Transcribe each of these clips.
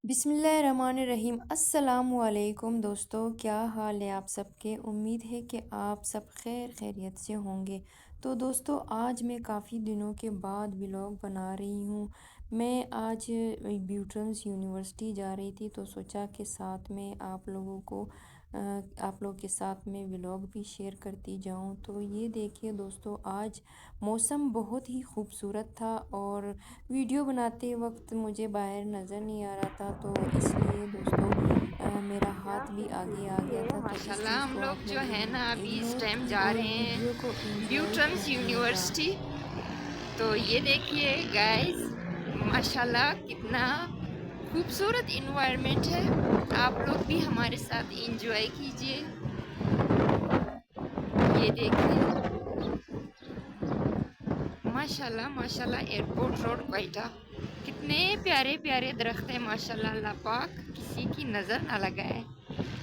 बिस्मिल्लाहिर्रहमानिर्रहीम अस्सलामुअलैकुम दोस्तों, क्या हाल है आप सबके। उम्मीद है कि आप सब खैरियत से होंगे। तो दोस्तों, आज मैं काफ़ी दिनों के बाद व्लॉग बना रही हूँ। मैं आज ब्यूटन्स यूनिवर्सिटी जा रही थी, तो सोचा कि साथ में आप लोग के साथ में व्लॉग भी शेयर करती जाऊँ। तो ये देखिए दोस्तों, आज मौसम बहुत ही खूबसूरत था और वीडियो बनाते वक्त मुझे बाहर नज़र नहीं आ रहा था, तो इसलिए दोस्तों मेरा हाथ भी आगे आ गया था। तो इस माशाल्लाह चीज़ हम को लोग आप जो लोग है ना अभी इस इग्नोर टाइम जा और रहे वीडियो को हैं एंजॉय ब्यूटन्स कीजिएगा। यूनिवर्सिटी। तो ये देखिए गाइस, माशाल्लाह कितना खूबसूरत इन्वायरमेंट है। आप लोग भी हमारे साथ एंजॉय कीजिए। ये देखिए, माशाल्लाह माशाल्लाह एयरपोर्ट रोड क्वेटा, कितने प्यारे प्यारे दरख्त हैं माशाल्लाह। अल्लाह पाक किसी की नज़र ना लगाए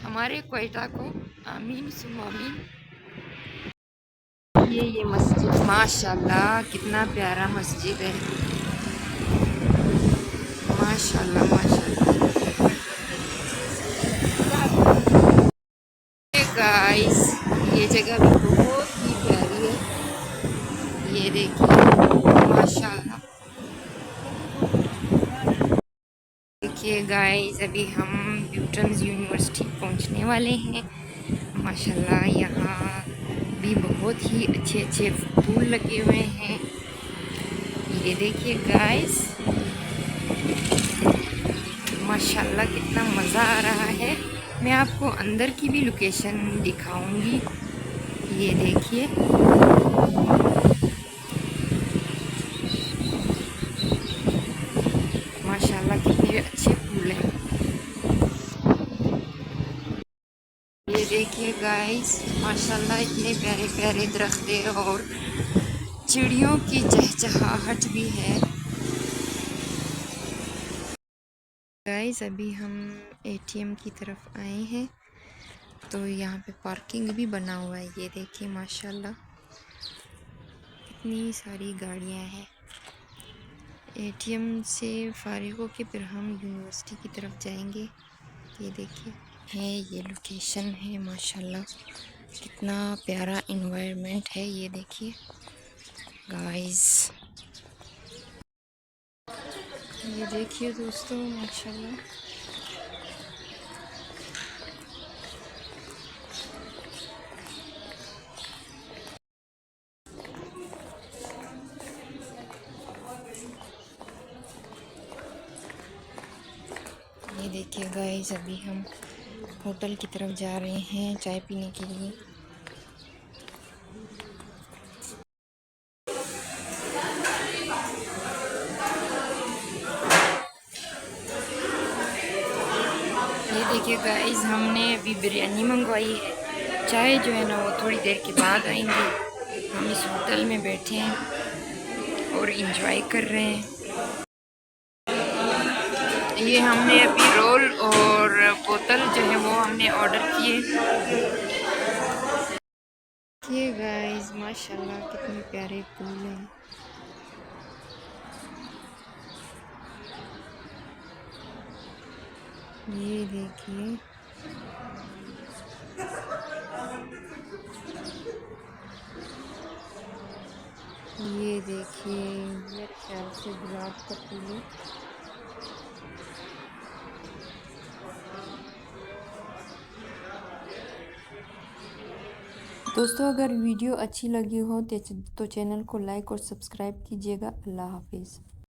हमारे क्वेटा को। आमीन सुम आमीन। ये मस्जिद माशाल्लाह कितना प्यारा मस्जिद है। माशाल्लाह माशाल्लाह। गाइस, ये जगह भी बहुत ही प्यारी है। ये देखिए माशाल्लाह। देखिए गाइस, अभी हम ब्यूटन्स यूनिवर्सिटी पहुंचने वाले हैं। माशाल्लाह यहाँ भी बहुत ही अच्छे अच्छे फूल लगे हुए हैं। ये देखिए गाइस, माशाल्लाह कितना मज़ा आ रहा है। मैं आपको अंदर की भी लोकेशन दिखाऊंगी। ये देखिए, माशाल्लाह कितने अच्छे फूल हैं। ये देखिए गाइस, माशाल्लाह इतने प्यारे प्यारे दरख्त हैं और चिड़ियों की चहचहाहट भी है। गाइस, अभी हम एटीएम की तरफ आए हैं, तो यहाँ पे पार्किंग भी बना हुआ है। ये देखिए माशाल्लाह कितनी सारी गाड़ियाँ हैं। एटीएम से फारिग होके फिर हम यूनिवर्सिटी की तरफ जाएंगे। ये देखिए है, ये लोकेशन है। माशाल्लाह कितना प्यारा इन्वायरमेंट है। ये देखिए गाइस, ये देखिए दोस्तों माशाल्लाह। ये देखिए गाइस, अभी हम होटल की तरफ जा रहे हैं चाय पीने के लिए। ये देखिए गाइस, हमने अभी बिरयानी मंगवाई है। चाय जो है ना वो थोड़ी देर के बाद आएंगे। हम इस होटल में बैठे हैं और इंजॉय कर रहे हैं। ये हमने अभी रोल और बोतल जो है वो हमने ऑर्डर किए। ये गाइस माशाल्लाह कितने प्यारे फूल हैं। ये देखिए, ये देखिए, मेरे ख्याल से गुलाब का फूल है। दोस्तों, अगर वीडियो अच्छी लगी हो तो चैनल को लाइक और सब्सक्राइब कीजिएगा। अल्लाह हाफिज़।